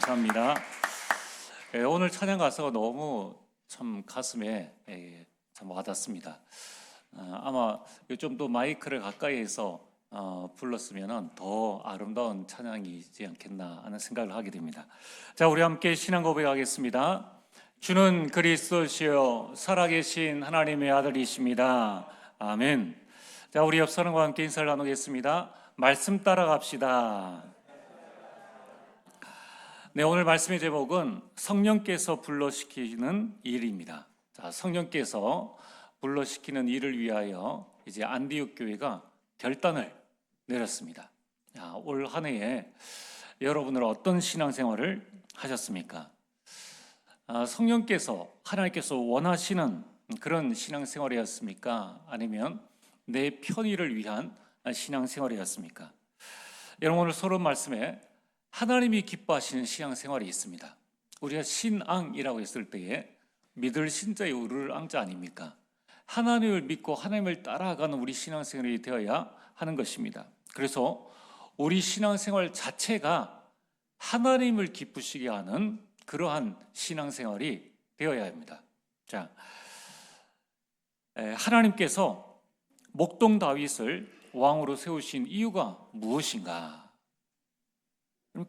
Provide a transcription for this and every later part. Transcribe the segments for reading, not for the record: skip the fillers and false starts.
감사합니다. 오늘 찬양 가사가 너무 참 가슴에 참 와닿습니다. 아마 좀 더 마이크를 가까이에서 불렀으면 더 아름다운 찬양이지 않겠나 하는 생각을 하게 됩니다. 자, 우리 함께 신앙 고백하겠습니다. 주는 그리스도시요 살아계신 하나님의 아들이십니다. 아멘. 자, 우리 옆 사람과 함께 인사를 나누겠습니다. 말씀 따라갑시다. 네, 오늘 말씀의 제목은 성령께서 불러시키는 일입니다. 자, 성령께서 불러시키는 일을 위하여 이제 안디옥 교회가 결단을 내렸습니다. 자, 올 한 해에 여러분은 어떤 신앙생활을 하셨습니까? 성령께서 하나님께서 원하시는 그런 신앙생활이었습니까? 아니면 내 편의를 위한 신앙생활이었습니까? 여러분, 오늘 서론 말씀에 하나님이 기뻐하시는 신앙생활이 있습니다. 우리가 신앙이라고 했을 때에 믿을 신자의 우를 앙자 아닙니까? 하나님을 믿고 하나님을 따라가는 우리 신앙생활이 되어야 하는 것입니다. 그래서 우리 신앙생활 자체가 하나님을 기쁘시게 하는 그러한 신앙생활이 되어야 합니다. 자, 하나님께서 목동 다윗을 왕으로 세우신 이유가 무엇인가?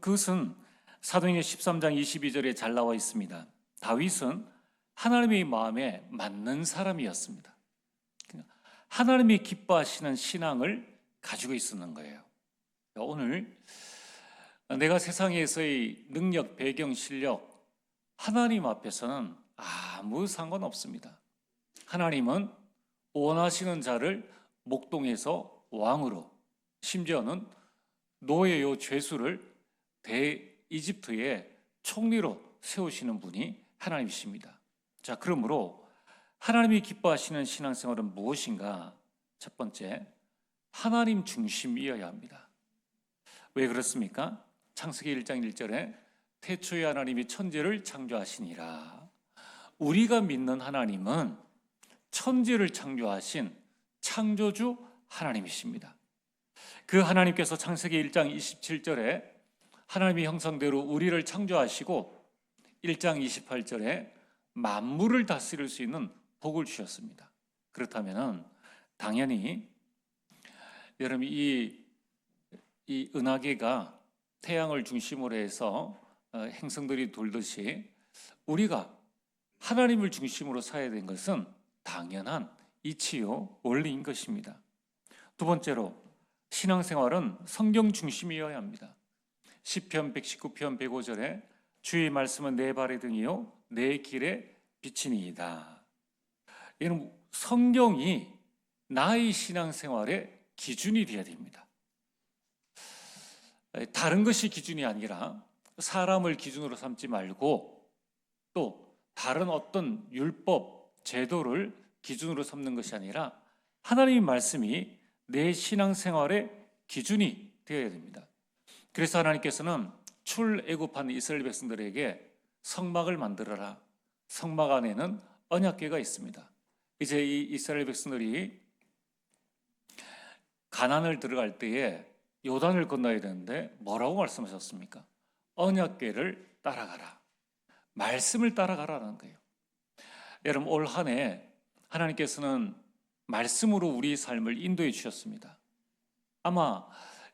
그것은 사도행전 13장 22절에 잘 나와 있습니다. 다윗은 하나님의 마음에 맞는 사람이었습니다. 하나님이 기뻐하시는 신앙을 가지고 있었는 거예요. 오늘 내가 세상에서의 능력, 배경, 실력, 하나님 앞에서는 아무 상관없습니다. 하나님은 원하시는 자를 목동에서 왕으로, 심지어는 노예요 죄수를 대이집트의 총리로 세우시는 분이 하나님이십니다. 자, 그러므로 하나님이 기뻐하시는 신앙생활은 무엇인가? 첫 번째, 하나님 중심이어야 합니다. 왜 그렇습니까? 창세기 1장 1절에 태초에 하나님이 천지를 창조하시니라. 우리가 믿는 하나님은 천지를 창조하신 창조주 하나님이십니다. 그 하나님께서 창세기 1장 27절에 하나님의 형상대로 우리를 창조하시고 1장 28절에 만물을 다스릴 수 있는 복을 주셨습니다. 그렇다면 당연히 여러분 이 은하계가 태양을 중심으로 해서 행성들이 돌듯이 우리가 하나님을 중심으로 살아야 되는 것은 당연한 이치요 원리인 것입니다. 두 번째로 신앙생활은 성경 중심이어야 합니다. 시편 119편 105절에 주의 말씀은 내 발의 등이요 내 길의 빛이니이다. 이는 성경이 나의 신앙생활의 기준이 되어야 됩니다. 다른 것이 기준이 아니라 사람을 기준으로 삼지 말고 또 다른 어떤 율법, 제도를 기준으로 삼는 것이 아니라 하나님의 말씀이 내 신앙생활의 기준이 되어야 됩니다. 그래서 하나님께서는 출애굽한 이스라엘 백성들에게 성막을 만들어라. 성막 안에는 언약궤가 있습니다. 이제 이 이스라엘 백성들이 가나안을 들어갈 때에 요단을 건너야 되는데 뭐라고 말씀하셨습니까? 언약궤를 따라가라. 말씀을 따라가라는 거예요. 여러분, 올 한 해 하나님께서는 말씀으로 우리 삶을 인도해 주셨습니다. 아마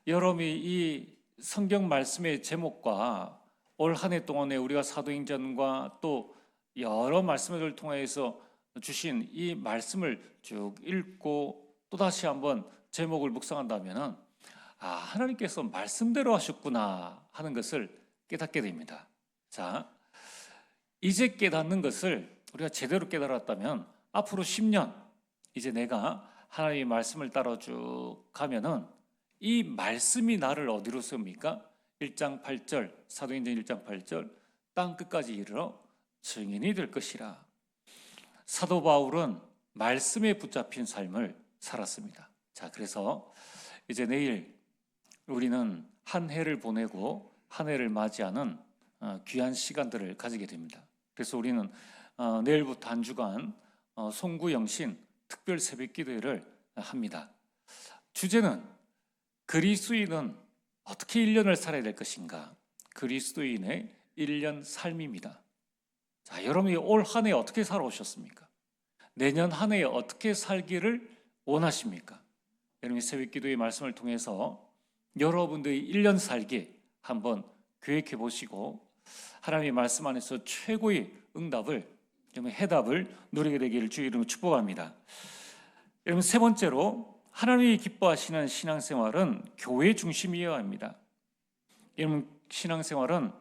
여러분이 이 성경 말씀의 제목과 올 한 해 동안에 우리가 사도행전과 또 여러 말씀을 통해서 주신 이 말씀을 쭉 읽고 또다시 한번 제목을 묵상한다면 하나님께서 말씀대로 하셨구나 하는 것을 깨닫게 됩니다. 자, 이제 깨닫는 것을 우리가 제대로 깨달았다면 앞으로 10년 이제 내가 하나님의 말씀을 따라 쭉 가면은 이 말씀이 나를 어디로 세웁니까? 1장 8절 사도행전 1장 8절 땅 끝까지 이르러 증인이 될 것이라. 사도 바울은 말씀에 붙잡힌 삶을 살았습니다. 자, 그래서 이제 내일 우리는 한 해를 보내고 한 해를 맞이하는 귀한 시간들을 가지게 됩니다. 그래서 우리는 내일부터 한 주간 송구영신 특별 새벽 기도회를 합니다. 주제는 그리스도인은 어떻게 1년을 살아야 될 것인가? 그리스도인의 1년 삶입니다. 자, 여러분이 올 한 해 어떻게 살아오셨습니까? 내년 한 해 어떻게 살기를 원하십니까? 여러분이 새벽 기도의 말씀을 통해서 여러분들의 1년 살기 한번 계획해 보시고 하나님의 말씀 안에서 최고의 응답을, 해답을 누리게 되기를 주의 이름으로 축복합니다. 여러분, 세 번째로 하나님이 기뻐하시는 신앙생활은 교회 중심이어야 합니다. 여러분, 신앙생활은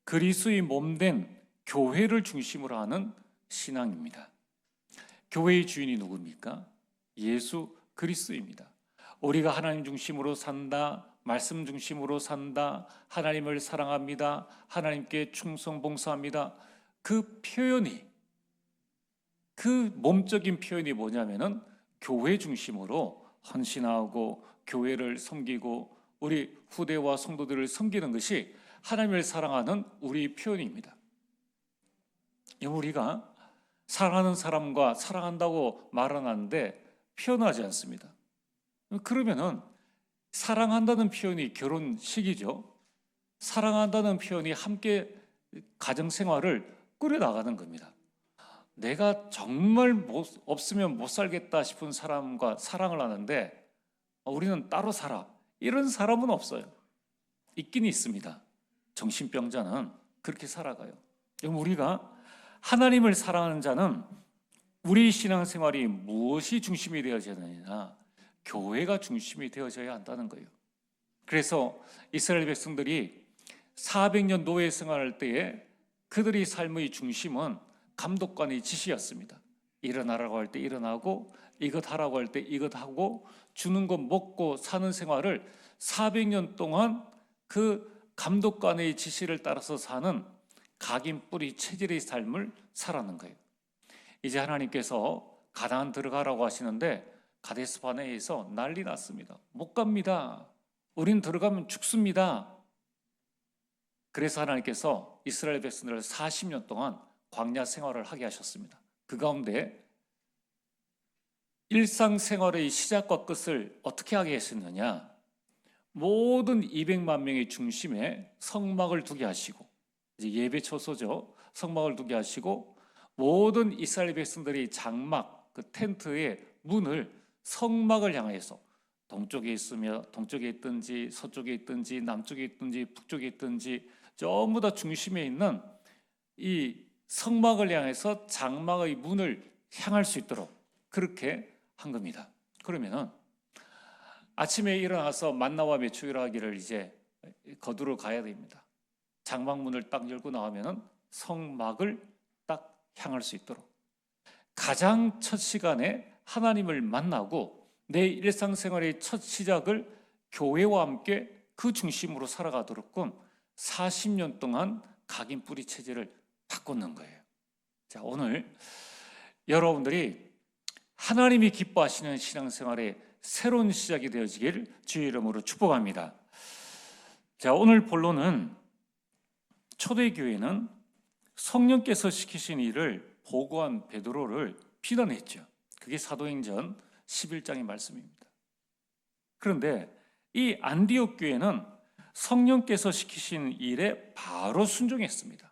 그리스도의 몸된 교회를 중심으로 하는 신앙입니다. 교회의 주인이 누굽니까? 예수 그리스도입니다. 우리가 하나님 중심으로 산다, 말씀 중심으로 산다, 하나님을 사랑합니다, 하나님께 충성 봉사합니다. 그 표현이, 그 몸적인 표현이 뭐냐면은 교회 중심으로 헌신하고 교회를 섬기고 우리 후대와 성도들을 섬기는 것이 하나님을 사랑하는 우리 표현입니다. 우리가 사랑하는 사람과 사랑한다고 말하는데 표현하지 않습니다. 그러면은 사랑한다는 표현이 결혼식이죠. 사랑한다는 표현이 함께 가정생활을 꾸려나가는 겁니다. 내가 정말 없으면 못 살겠다 싶은 사람과 사랑을 하는데 우리는 따로 살아, 이런 사람은 없어요. 있긴 있습니다. 정신병자는 그렇게 살아가요. 우리가 하나님을 사랑하는 자는 우리 신앙생활이 무엇이 중심이 되어져야 되느냐? 교회가 중심이 되어져야 한다는 거예요. 그래서 이스라엘 백성들이 400년 노예 생활할 때에 그들의 삶의 중심은 감독관의 지시였습니다. 일어나라고 할 때 일어나고 이것 하라고 할 때 이것 하고 주는 것 먹고 사는 생활을 400년 동안 그 감독관의 지시를 따라서 사는 각인 뿌리 체질의 삶을 살아는 거예요. 이제 하나님께서 가나안 들어가라고 하시는데 가데스 바네에서 난리 났습니다. 못 갑니다. 우린 들어가면 죽습니다. 그래서 하나님께서 이스라엘 백성들을 40년 동안 광야 생활을 하게 하셨습니다. 그 가운데 일상생활의 시작과 끝을 어떻게 하게 하셨느냐? 모든 200만 명의 중심에 성막을 두게 하시고, 이제 예배 초소죠. 성막을 두게 하시고 모든 이스라엘 백성들이 장막, 그 텐트의 문을 성막을 향해서 동쪽에 있으며 동쪽에 있든지 서쪽에 있든지 남쪽에 있든지 북쪽에 있든지 전부 다 중심에 있는 이 성막을 향해서 장막의 문을 향할 수 있도록 그렇게 한 겁니다. 그러면은 아침에 일어나서 만나와 메추기라 하기를 이제 거두러 가야 됩니다. 장막문을 딱 열고 나오면은 성막을 딱 향할 수 있도록 가장 첫 시간에 하나님을 만나고 내 일상생활의 첫 시작을 교회와 함께 그 중심으로 살아가도록끔 40년 동안 각인 뿌리 체제를 바꾸는 거예요. 자, 오늘 여러분들이 하나님이 기뻐하시는 신앙생활의 새로운 시작이 되어지길 주의 이름으로 축복합니다. 자, 오늘 본론은 초대교회는 성령께서 시키신 일을 보고한 베드로를 비난했죠. 그게 사도행전 11장의 말씀입니다. 그런데 이 안디옥 교회는 성령께서 시키신 일에 바로 순종했습니다.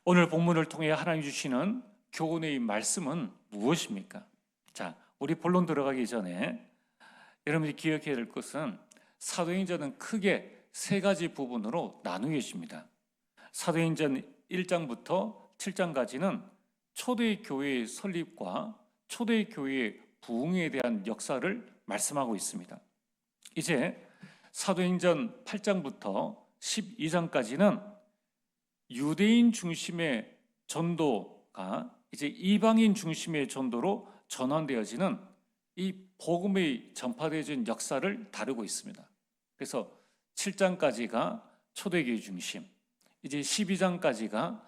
오늘 본문을 통해 하나님 주시는 교훈의 말씀은 무엇입니까? 자, 우리 본론 들어가기 전에 여러분이 기억해야 될 것은 사도행전은 크게 세 가지 부분으로 나누어집니다. 사도행전 1장부터 7장까지는 초대교회의 설립과 초대교회의 부흥에 대한 역사를 말씀하고 있습니다. 이제 사도행전 8장부터 12장까지는 유대인 중심의 전도가 이제 이방인 중심의 전도로 전환되어지는 이 복음의 전파되어진 역사를 다루고 있습니다. 그래서 7장까지가 초대교회 중심, 이제 12장까지가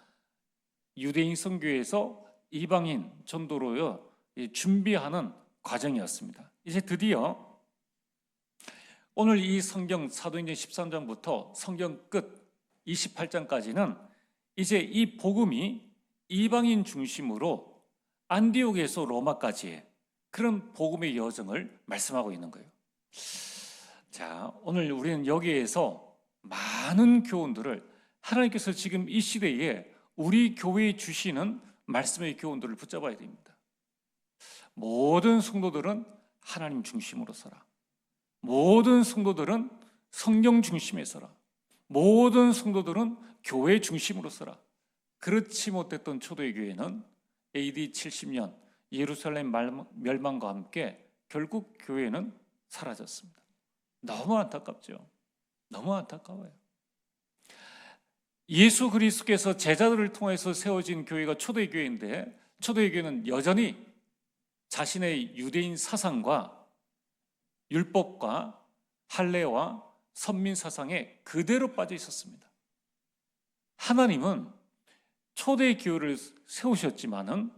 유대인 선교에서 이방인 전도로 준비하는 과정이었습니다. 이제 드디어 오늘 이 성경 사도행전 13장부터 성경 끝 28장까지는 이제 이 복음이 이방인 중심으로 안디옥에서 로마까지의 그런 복음의 여정을 말씀하고 있는 거예요. 자, 오늘 우리는 여기에서 많은 교훈들을 하나님께서 지금 이 시대에 우리 교회에 주시는 말씀의 교훈들을 붙잡아야 됩니다. 모든 성도들은 하나님 중심으로 살아. 모든 성도들은 성령 중심에 살아. 모든 성도들은 교회 중심으로 살아. 그렇지 못했던 초대의 교회는 AD 70년 예루살렘 멸망과 함께 결국 교회는 사라졌습니다. 너무 안타깝죠. 너무 안타까워요. 예수 그리스도께서 제자들을 통해서 세워진 교회가 초대교회인데, 초대교회는 여전히 자신의 유대인 사상과 율법과 할례와 선민 사상에 그대로 빠져 있었습니다. 하나님은 초대교회를 세우셨지만은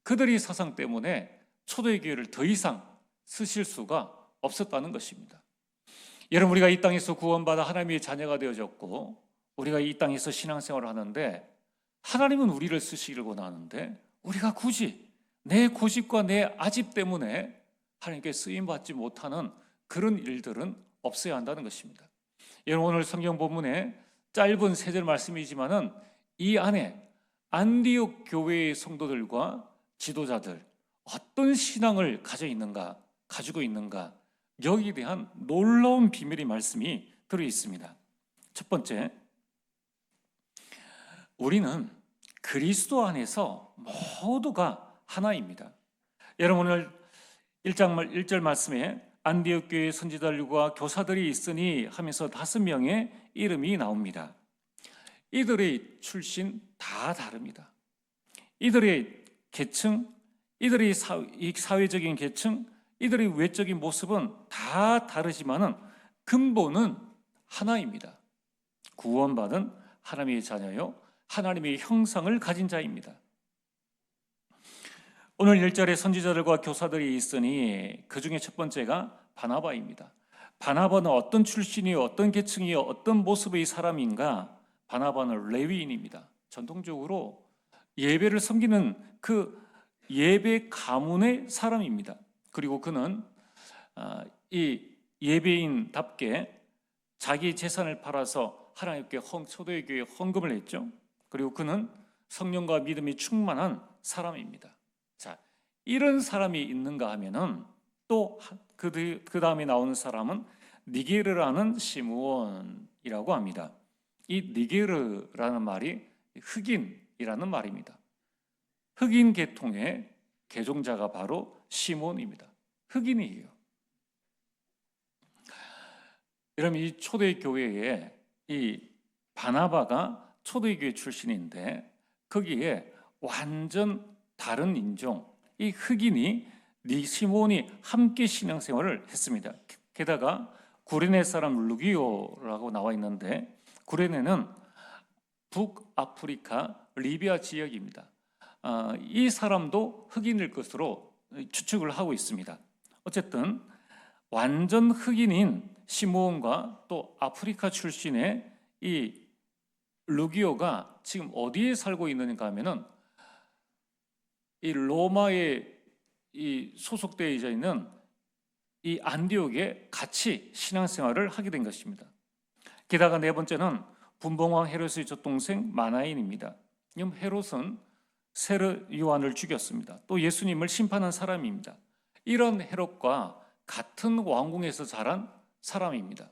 그들의 사상 때문에 초대교회를 더 이상 쓰실 수가 없었다는 것입니다. 여러분, 우리가 이 땅에서 구원받아 하나님의 자녀가 되어졌고 우리가 이 땅에서 신앙생활을 하는데 하나님은 우리를 쓰시기를 원하는데 우리가 굳이 내 고집과 내 아집 때문에 하나님께 쓰임받지 못하는 그런 일들은 없어야 한다는 것입니다. 여러분, 오늘 성경 본문에 짧은 세 절 말씀이지만은 이 안에 안디옥 교회의 성도들과 지도자들 어떤 신앙을 가지고 있는가 여기에 대한 놀라운 비밀의 말씀이 들어 있습니다. 첫 번째, 우리는 그리스도 안에서 모두가 하나입니다. 여러분, 오늘 1절 말씀에 안디옥 교회 선지자들과 교사들이 있으니 하면서 5명의 이름이 나옵니다. 이들의 출신 다 다릅니다. 이들의 계층, 이들의 사회적인 계층, 이들의 외적인 모습은 다 다르지만은 근본은 하나입니다. 구원받은 하나님의 자녀요, 하나님의 형상을 가진 자입니다. 오늘 1절에 선지자들과 교사들이 있으니 그 중에 첫 번째가 바나바입니다. 바나바는 어떤 출신이요, 어떤 계층이요, 어떤 모습의 사람인가? 바나바는 레위인입니다. 전통적으로 예배를 섬기는 그 예배 가문의 사람입니다. 그리고 그는 이 예배인답게 자기 재산을 팔아서 하나님께 초대교회에 헌금을 했죠. 그리고 그는 성령과 믿음이 충만한 사람입니다. 자, 이런 사람이 있는가 하면은 또 그 다음에 나오는 사람은 니게르라는 시므온이라고 합니다. 이 니게르라는 말이 흑인이라는 말입니다. 흑인 계통의 계종자가 바로 시몬입니다. 흑인이에요. 여러분, 이 초대교회에 이 바나바가 초대교회 출신인데 거기에 완전 다른 인종, 이 흑인이 시몬이 함께 신앙생활을 했습니다. 게다가 구레네 사람 루기오라고 나와 있는데 구레네는 북아프리카 리비아 지역입니다. 이 사람도 흑인일 것으로 추측을 하고 있습니다. 어쨌든 완전 흑인인 시므온과 또 아프리카 출신의 이 루기오가 지금 어디에 살고 있는가 하면은 이 로마에 이 소속되어 있는 이 안디옥에 같이 신앙생활을 하게 된 것입니다. 게다가 네 번째는 분봉왕 헤롯의 젖동생 마나인입니다. 헤롯은 세르 요한을 죽였습니다. 또 예수님을 심판한 사람입니다. 이런 헤롯과 같은 왕궁에서 자란 사람입니다.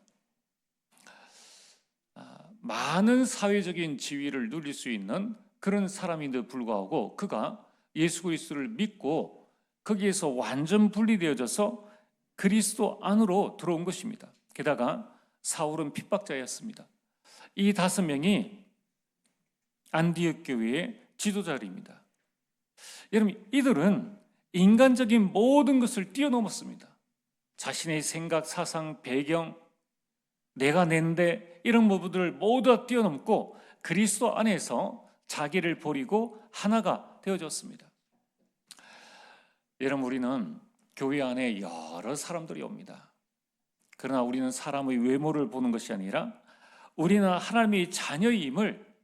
많은 사회적인 지위를 누릴 수 있는 그런 사람인데도 불구하고 그가 예수 그리스도를 믿고 거기에서 완전 분리되어져서 그리스도 안으로 들어온 것입니다. 게다가 사울은 핍박자였습니다. 이 5명이 안디옥 교회의 지도자들입니다. 여러분, 이들은 인간적인 모든 것을 뛰어넘었습니다. 자신의 생각, 사상, 배경, 내가 낸데 이런 부분들을 모두 다 뛰어넘고 그리스도 안에서 자기를 버리고 하나가 되어졌습니다. 여러분, 우리는 교회 안에 여러 사람들이 옵니다. 그러나 우리는 사람의 외모를 보는 것이 아니라 우리는 하나님의 자녀임을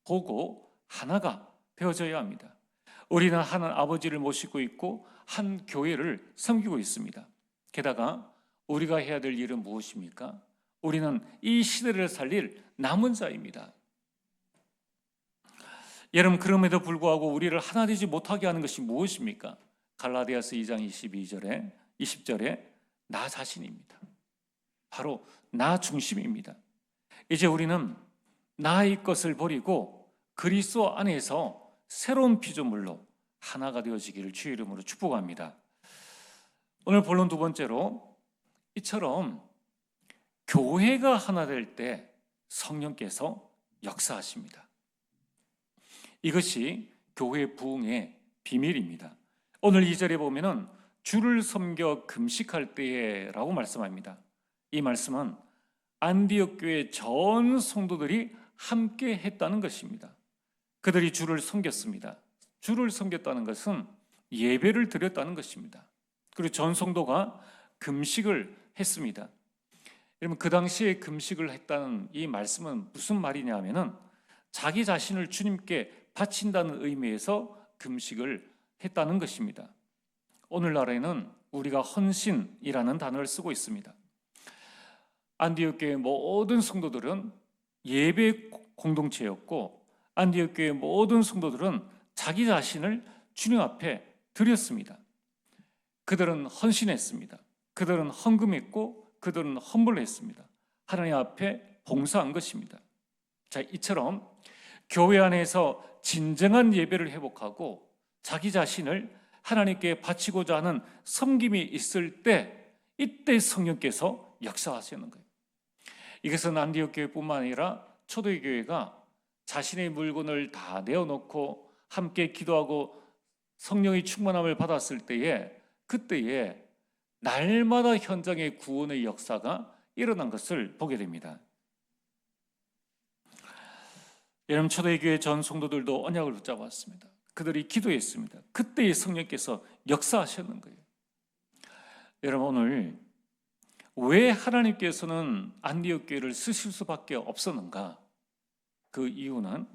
보고 하나가 되어져야 합니다. 우리는 한 아버지를 모시고 있고 한 교회를 섬기고 있습니다. 게다가 우리가 해야 될 일은 무엇입니까? 우리는 이 시대를 살릴 남은 자입니다. 여러분, 그럼에도 불구하고 우리를 하나 되지 못하게 하는 것이 무엇입니까? 갈라디아서 2장 22절에 20절에 나 자신입니다. 바로 나 중심입니다. 이제 우리는 나의 것을 버리고 그리스도 안에서 새로운 피조물로 하나가 되어지기를 주의 이름으로 축복합니다. 오늘 본론 두 번째로, 이처럼 교회가 하나 될 때 성령께서 역사하십니다. 이것이 교회 부흥의 비밀입니다. 오늘 2절에 보면은 주를 섬겨 금식할 때에라고 말씀합니다. 이 말씀은 안디옥 교회 전 성도들이 함께 했다는 것입니다. 그들이 주를 섬겼습니다. 주를 섬겼다는 것은 예배를 드렸다는 것입니다. 그리고 전 성도가 금식을 했습니다. 여러분, 그 당시에 금식을 했다는 이 말씀은 무슨 말이냐면은 자기 자신을 주님께 바친다는 의미에서 금식을 했다는 것입니다. 오늘날에는 우리가 헌신이라는 단어를 쓰고 있습니다. 안디옥 교회 모든 성도들은 예배 공동체였고, 안디옥 교회 모든 성도들은 자기 자신을 주님 앞에 드렸습니다. 그들은 헌신했습니다. 그들은 헌금했고, 그들은 헌물을 했습니다. 하나님 앞에 봉사한 것입니다. 자, 이처럼 교회 안에서 진정한 예배를 회복하고 자기 자신을 하나님께 바치고자 하는 섬김이 있을 때, 이때 성령께서 역사하시는 거예요. 이것은 안디옥 교회뿐만 아니라 초대교회 교회가 자신의 물건을 다 내어놓고 함께 기도하고 성령의 충만함을 받았을 때에, 그때에 날마다 현장의 구원의 역사가 일어난 것을 보게 됩니다. 여러분, 초대교회 전 성도들도 언약을 붙잡았습니다. 그들이 기도했습니다. 그때의 성령께서 역사하셨는 거예요. 여러분, 오늘 왜 하나님께서는 안디옥 교회를 쓰실 수밖에 없었는가? 그 이유는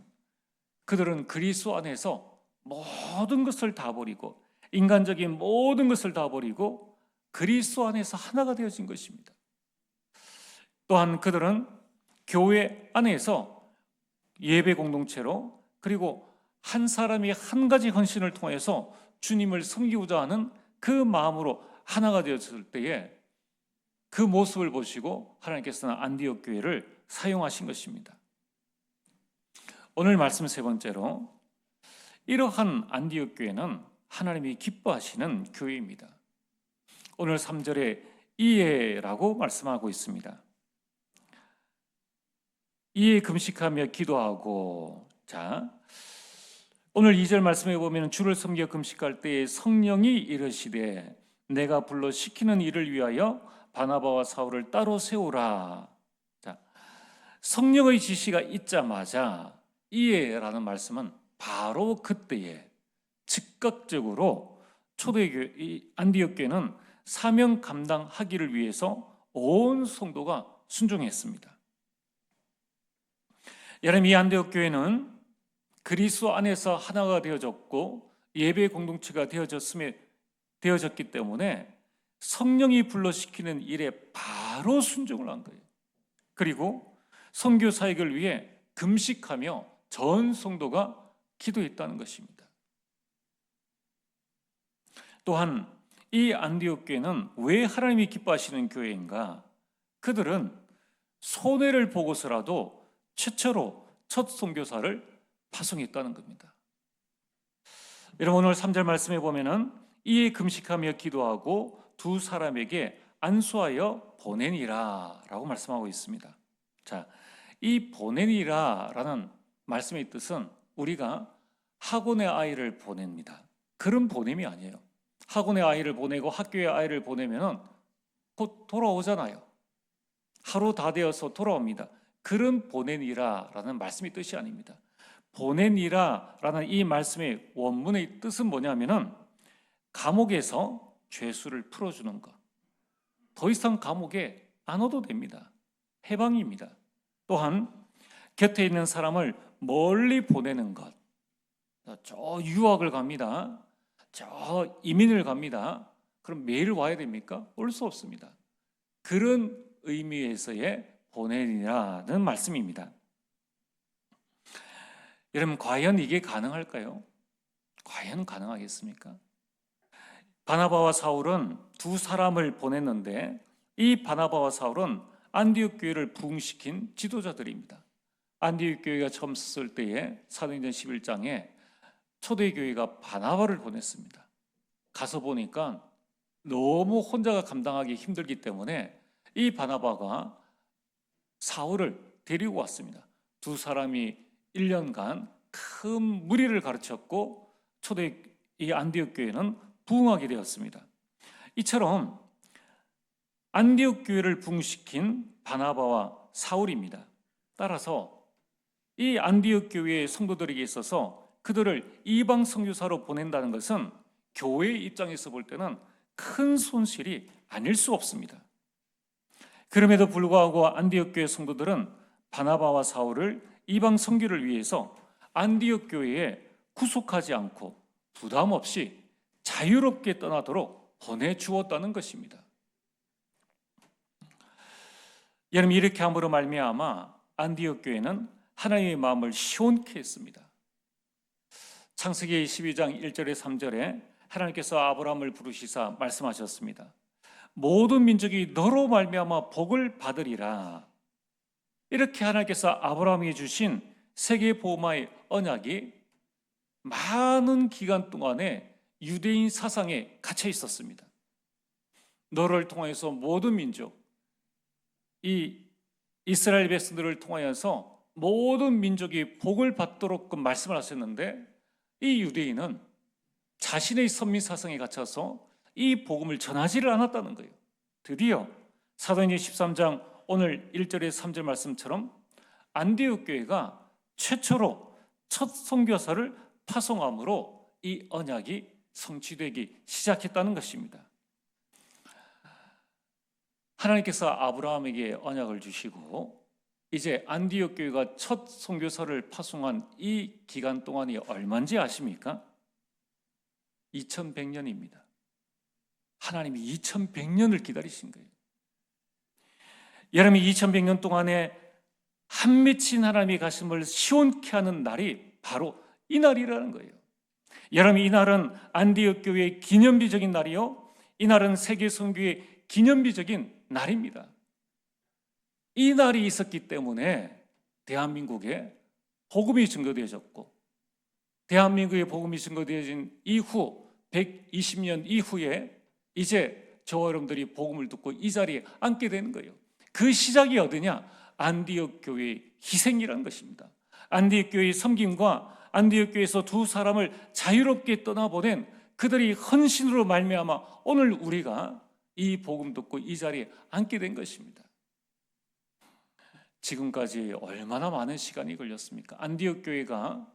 그들은 그리스도 안에서 모든 것을 다 버리고, 인간적인 모든 것을 다 버리고 그리스도 안에서 하나가 되어진 것입니다. 또한 그들은 교회 안에서 예배 공동체로, 그리고 한 사람이 한 가지 헌신을 통해서 주님을 섬기고자 하는 그 마음으로 하나가 되었을 때에 그 모습을 보시고 하나님께서는 안디옥 교회를 사용하신 것입니다. 오늘 말씀 세 번째로, 이러한 안디옥 교회는 하나님이 기뻐하시는 교회입니다. 오늘 3절에 이해라고 말씀하고 있습니다. 이에 금식하며 기도하고, 자, 오늘 2절 말씀에 보면 주를 섬겨 금식할 때에 성령이 이르시되 내가 불러 시키는 일을 위하여 바나바와 사울을 따로 세우라. 자, 성령의 지시가 있자마자 이에라는 말씀은 바로 그때에 즉각적으로 초대교회 안디옥 교회는 사명 감당하기를 위해서 온 성도가 순종했습니다. 여러분, 이 안디옥 교회는 그리스도 안에서 하나가 되어졌고 예배 공동체가 되어졌기 때문에 성령이 불러시키는 일에 바로 순종을 한 거예요. 그리고 선교 사역을 위해 금식하며 전 성도가 기도했다는 것입니다. 또한 이 안디옥 교회는 왜 하나님이 기뻐하시는 교회인가? 그들은 손해를 보고서라도 최초로 첫 선교사를 파송했다는 겁니다. 여러분, 오늘 3절 말씀에 보면은 이에 금식하며 기도하고 두 사람에게 안수하여 보내니라 라고 말씀하고 있습니다. 자, 이 보내니라 라는 말씀의 뜻은 우리가 학원의 아이를 보냅니다. 그런 보냄이 아니에요. 학원의 아이를 보내고 학교의 아이를 보내면 곧 돌아오잖아요. 하루 다 되어서 돌아옵니다. 그런 보내니라 라는 말씀의 뜻이 아닙니다. 보내니라 라는 이 말씀의 원문의 뜻은 뭐냐면은 감옥에서 죄수를 풀어주는 것. 더 이상 감옥에 안 와도 됩니다. 해방입니다. 또한 곁에 있는 사람을 멀리 보내는 것. 저 유학을 갑니다. 저 이민을 갑니다. 그럼 매일 와야 됩니까? 올 수 없습니다. 그런 의미에서의 보내니라는 말씀입니다. 여러분, 과연 이게 가능할까요? 과연 가능하겠습니까? 바나바와 사울은 두 사람을 보냈는데 이 바나바와 사울은 안디옥 교회를 부흥시킨 지도자들입니다. 안디옥 교회가 처음 썼을 때에 사도행전 11장에 초대교회가 바나바를 보냈습니다. 가서 보니까 너무 혼자가 감당하기 힘들기 때문에 이 바나바가 사울을 데리고 왔습니다. 두 사람이 1년간 큰 무리를 가르쳤고 초대 이 안디옥 교회는 부흥하게 되었습니다. 이처럼 안디옥 교회를 부흥시킨 바나바와 사울입니다. 따라서 이 안디옥 교회의 성도들에게 있어서 그들을 이방 선교사로 보낸다는 것은 교회의 입장에서 볼 때는 큰 손실이 아닐 수 없습니다. 그럼에도 불구하고 안디옥 교회 성도들은 바나바와 사울을 이방 선교를 위해서 안디옥 교회에 구속하지 않고 부담 없이 자유롭게 떠나도록 보내주었다는 것입니다. 여러분, 이렇게 함으로 말미암아 안디옥 교회는 하나님의 마음을 시원케 했습니다. 창세기 12장 1절에 3절에 하나님께서 아브라함을 부르시사 말씀하셨습니다. 모든 민족이 너로 말미암아 복을 받으리라. 이렇게 하나님께서 아브라함에게 주신 세계 보호마의 언약이 많은 기간 동안에 유대인 사상에 갇혀 있었습니다. 너를 통해서 모든 민족, 이 이스라엘 백성들을 통하여서 모든 민족이 복을 받도록 말씀을 하셨는데 이 유대인은 자신의 선민 사상에 갇혀서 이 복음을 전하지를 않았다는 거예요. 드디어 사도행전 13장 오늘 1절에 3절 말씀처럼 안디옥 교회가 최초로 첫 선교사를 파송함으로 이 언약이 성취되기 시작했다는 것입니다. 하나님께서 아브라함에게 언약을 주시고 이제 안디옥 교회가 첫 선교사를 파송한 이 기간 동안이 얼마인지 아십니까? 2100년입니다. 하나님이 2100년을 기다리신 거예요. 여러분, 2100년 동안에 한 맺힌 하나님의 가슴을 시원케 하는 날이 바로 이 날이라는 거예요. 여러분, 이 날은 안디옥 교회의 기념비적인 날이요, 이 날은 세계 선교의 기념비적인 날입니다. 이 날이 있었기 때문에 대한민국에 복음이 증거되어졌고, 대한민국에 복음이 증거되어진 이후 120년 이후에 이제 저와 여러분들이 복음을 듣고 이 자리에 앉게 되는 거예요. 그 시작이 어디냐? 안디옥 교회의 희생이라는 것입니다. 안디옥 교회의 섬김과 안디옥 교회에서 두 사람을 자유롭게 떠나보낸 그들이 헌신으로 말미암아 오늘 우리가 이 복음 듣고 이 자리에 앉게 된 것입니다. 지금까지 얼마나 많은 시간이 걸렸습니까? 안디옥 교회가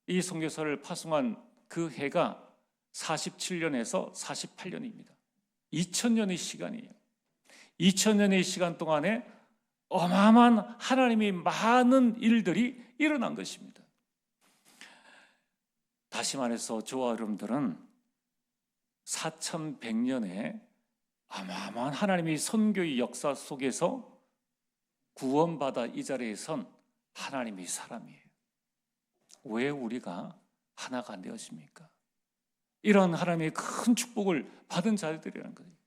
이 선교사를 파송한 그 해가 47년에서 48년입니다. 2000년의 시간이에요. 2000년의 시간 동안에 어마어마한 하나님의 많은 일들이 일어난 것입니다. 다시 말해서 저와 여러분들은 4100년의 어마어마한 하나님의 선교의 역사 속에서 구원받아 이 자리에 선 하나님의 사람이에요. 왜 우리가 하나가 안 되었습니까? 이런 하나님의 큰 축복을 받은 자들이라는 거예요.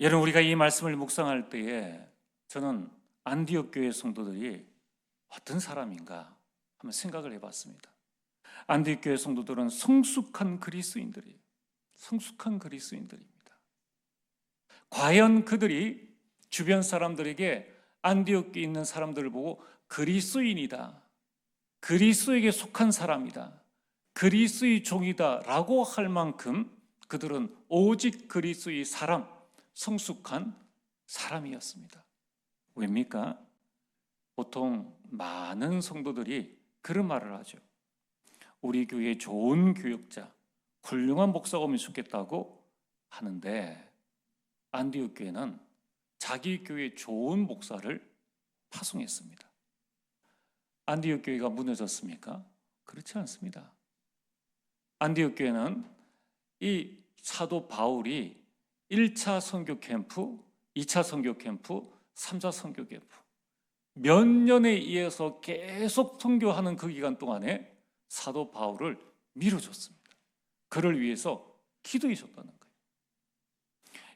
여러분, 우리가 이 말씀을 묵상할 때에 저는 안디옥 교회 성도들이 어떤 사람인가 한번 생각을 해봤습니다. 안디옥 교회 성도들은 성숙한 그리스도인들이에요. 성숙한 그리스도인들입니다. 과연 그들이 주변 사람들에게 안디옥에 있는 사람들을 보고 그리스도인이다, 그리스도에게 속한 사람이다, 그리스도의 종이다 라고 할 만큼 그들은 오직 그리스도의 사람, 성숙한 사람이었습니다. 왜입니까? 보통 많은 성도들이 그런 말을 하죠. 우리 교회에 좋은 교역자, 훌륭한 목사가 오면 좋겠다고 하는데 안디옥 교회는 자기 교회에 좋은 목사를 파송했습니다. 안디옥 교회가 무너졌습니까? 그렇지 않습니다. 안디옥 교회는 이 사도 바울이 1차 선교 캠프, 2차 선교 캠프, 3차 선교 캠프 몇 년에 의해서 계속 선교하는 그 기간 동안에 사도 바울을 밀어줬습니다. 그를 위해서 기도해 줬다는 거예요.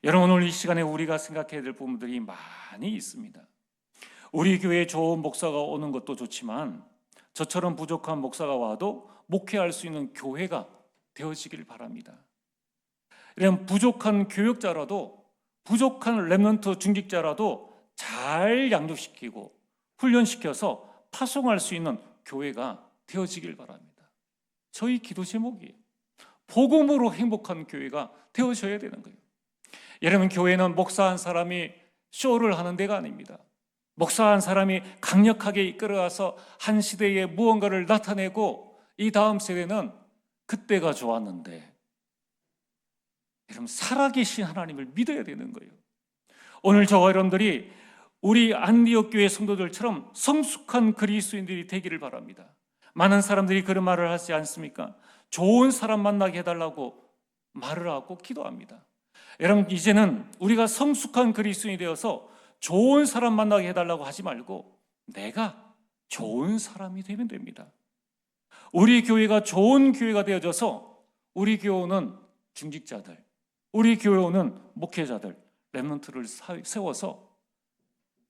여러분, 오늘 이 시간에 우리가 생각해야 될 부분들이 많이 있습니다. 우리 교회에 좋은 목사가 오는 것도 좋지만 저처럼 부족한 목사가 와도 목회할 수 있는 교회가 되어지길 바랍니다. 이런 부족한 교역자라도, 부족한 렘넌트 중직자라도 잘 양육시키고 훈련시켜서 파송할 수 있는 교회가 되어지길 바랍니다. 저희 기도 제목이에요. 복음으로 행복한 교회가 되어져야 되는 거예요. 여러분, 교회는 목사 한 사람이 쇼를 하는 데가 아닙니다. 목사 한 사람이 강력하게 이끌어가서 한 시대에 무언가를 나타내고 이 다음 세대는 그때가 좋았는데, 여러분, 살아계신 하나님을 믿어야 되는 거예요. 오늘 저와 여러분들이 우리 안디옥 교회 성도들처럼 성숙한 그리스도인들이 되기를 바랍니다. 많은 사람들이 그런 말을 하지 않습니까? 좋은 사람 만나게 해달라고 말을 하고 기도합니다. 여러분, 이제는 우리가 성숙한 그리스도인이 되어서 좋은 사람 만나게 해달라고 하지 말고 내가 좋은 사람이 되면 됩니다. 우리 교회가 좋은 교회가 되어져서 우리 교회는 중직자들, 우리 교회는 목회자들, 렘넌트를 세워서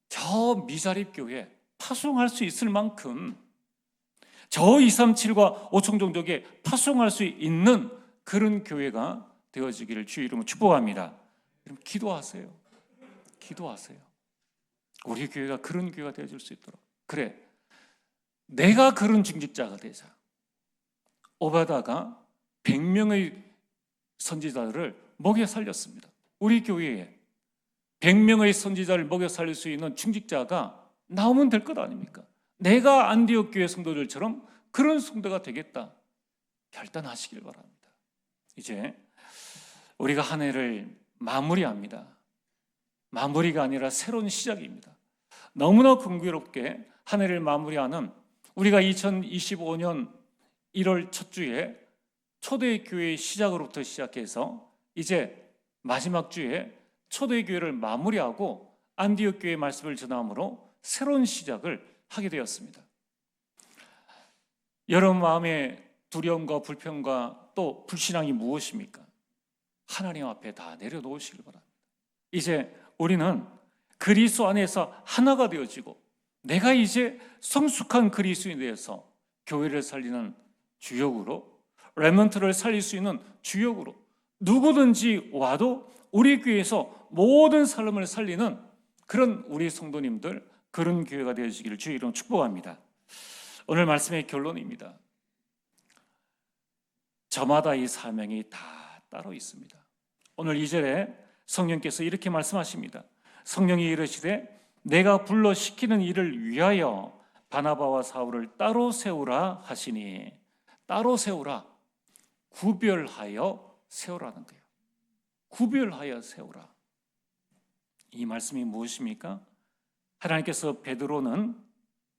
저 미자립 교회 파송할 수 있을 만큼, 저 237과 오청종족에 파송할 수 있는 그런 교회가 되어지기를 주의 이름으로 축복합니다. 여러분, 기도하세요. 기도하세요. 우리 교회가 그런 교회가 되어질 수 있도록. 그래, 내가 그런 중직자가 되자. 오바다가 100명의 선지자들을 먹여 살렸습니다. 우리 교회에 100명의 선지자를 먹여 살릴 수 있는 중직자가 나오면 될 것 아닙니까? 내가 안디옥 교회 성도들처럼 그런 성도가 되겠다. 결단하시길 바랍니다. 이제 우리가 한 해를 마무리합니다. 마무리가 아니라 새로운 시작입니다. 너무나 긍휼롭게 한 해를 마무리하는 우리가 2025년 1월 첫 주에 초대교회의 시작으로부터 시작해서 이제 마지막 주에 초대교회를 마무리하고 안디옥 교회의 말씀을 전함으로 새로운 시작을 하게 되었습니다. 여러분 마음의 두려움과 불평과 또 불신앙이 무엇입니까? 하나님 앞에 다 내려놓으시길 바랍니다. 이제 우리는 그리스도 안에서 하나가 되어지고 내가 이제 성숙한 그리스도인이 되어서 교회를 살리는 주역으로, 렘넌트를 살릴 수 있는 주역으로 누구든지 와도 우리 교회에서 모든 삶을 살리는 그런 우리 성도님들, 그런 교회가 되어지기를 주의 이름으로 축복합니다. 오늘 말씀의 결론입니다. 저마다 이 사명이 다 따로 있습니다. 오늘 2절에 성령께서 이렇게 말씀하십니다. 성령이 이르시되 내가 불러 시키는 일을 위하여 바나바와 사울을 따로 세우라 하시니, 따로 세우라, 구별하여 세우라는 거예요. 구별하여 세우라. 이 말씀이 무엇입니까? 하나님께서 베드로는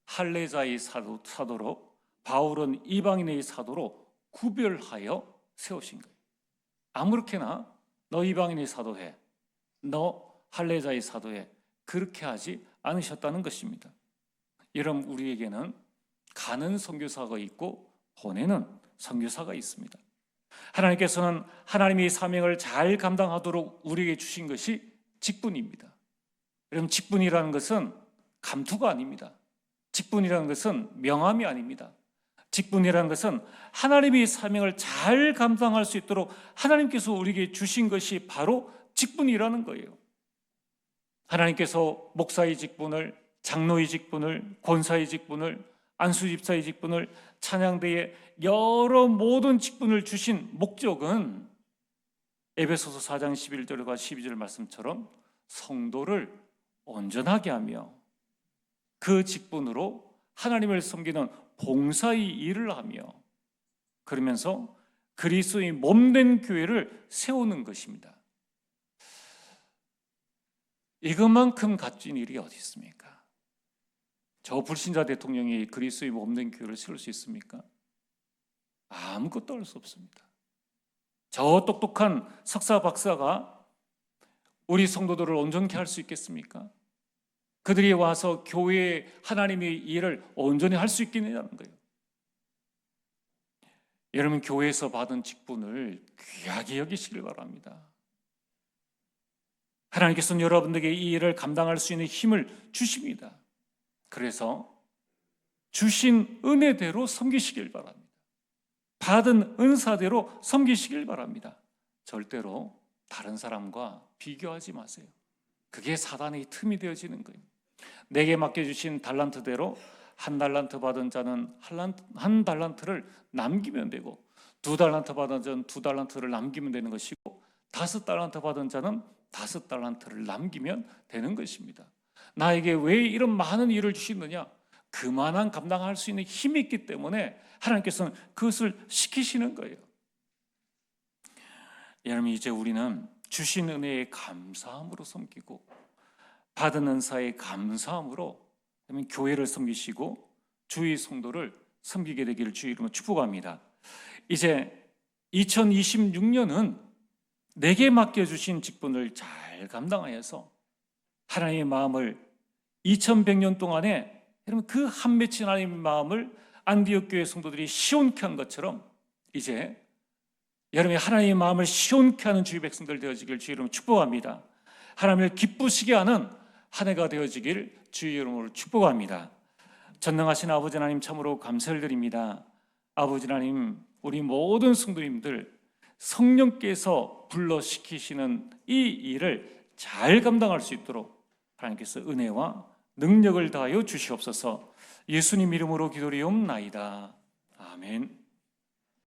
할례자의 사도로, 바울은 이방인의 사도로 구별하여 세우신 거예요. 아무렇게나 너 이방인의 사도해, 너 할례자의 사도해, 그렇게 하지 않으셨다는 것입니다. 여러분, 우리에게는 가는 선교사가 있고 보내는 선교사가 있습니다. 하나님께서는 하나님의 사명을 잘 감당하도록 우리에게 주신 것이 직분입니다. 여러분, 직분이라는 것은 감투가 아닙니다. 직분이라는 것은 명함이 아닙니다. 직분이라는 것은 하나님의 사명을 잘 감당할 수 있도록 하나님께서 우리에게 주신 것이 바로 직분이라는 거예요. 하나님께서 목사의 직분을, 장로의 직분을, 권사의 직분을, 안수집사의 직분을, 찬양대의 여러 모든 직분을 주신 목적은 에베소서 4장 11절과 12절 말씀처럼 성도를 온전하게 하며 그 직분으로 하나님을 섬기는 봉사의 일을 하며, 그러면서 그리스도의 몸된 교회를 세우는 것입니다. 이것만큼 값진 일이 어디 있습니까? 저 불신자 대통령이 그리스도의 몸된 교회를 세울 수 있습니까? 아무것도 할 수 없습니다. 저 똑똑한 석사 박사가 우리 성도들을 온전케 할 수 있겠습니까? 그들이 와서 교회에 하나님의 일을 온전히 할 수 있겠느냐는 거예요. 여러분, 교회에서 받은 직분을 귀하게 여기시길 바랍니다. 하나님께서는 여러분들에게 이 일을 감당할 수 있는 힘을 주십니다. 그래서 주신 은혜대로 섬기시길 바랍니다. 받은 은사대로 섬기시길 바랍니다. 절대로 다른 사람과 비교하지 마세요. 그게 사단의 틈이 되어지는 거예요. 내게 맡겨주신 달란트대로 한 달란트 받은 자는 한 달란트를 남기면 되고, 두 달란트 받은 자는 두 달란트를 남기면 되는 것이고, 5달란트 받은 자는 5달란트를 남기면 되는 것입니다. 나에게 왜 이런 많은 일을 주시느냐? 그만한 감당할 수 있는 힘이 있기 때문에 하나님께서는 그것을 시키시는 거예요. 여러분, 이제 우리는 주신 은혜에 감사함으로 섬기고, 받은 은사에 감사함으로 교회를 섬기시고 주의 성도를 섬기게 되기를 주의 이름으로 축복합니다. 이제 2026년은 내게 맡겨주신 직분을 잘 감당하여서 하나님의 마음을 2100년 동안에, 여러분, 그 한 맺힌 하나님의 마음을 안디옥 교회 성도들이 시온케 한 것처럼 이제 여러분이 하나님의 마음을 시온케 하는 주의 백성들 되어지길 주의 이름으로 축복합니다. 하나님을 기쁘시게 하는 한 해가 되어지길 주의 이름으로 축복합니다. 전능하신 아버지 하나님, 참으로 감사를 드립니다. 아버지 하나님, 우리 모든 성도님들 성령께서 불러시키시는 이 일을 잘 감당할 수 있도록 하나님께서 은혜와 능력을 다하여 주시옵소서. 예수님 이름으로 기도리옵나이다. 아멘.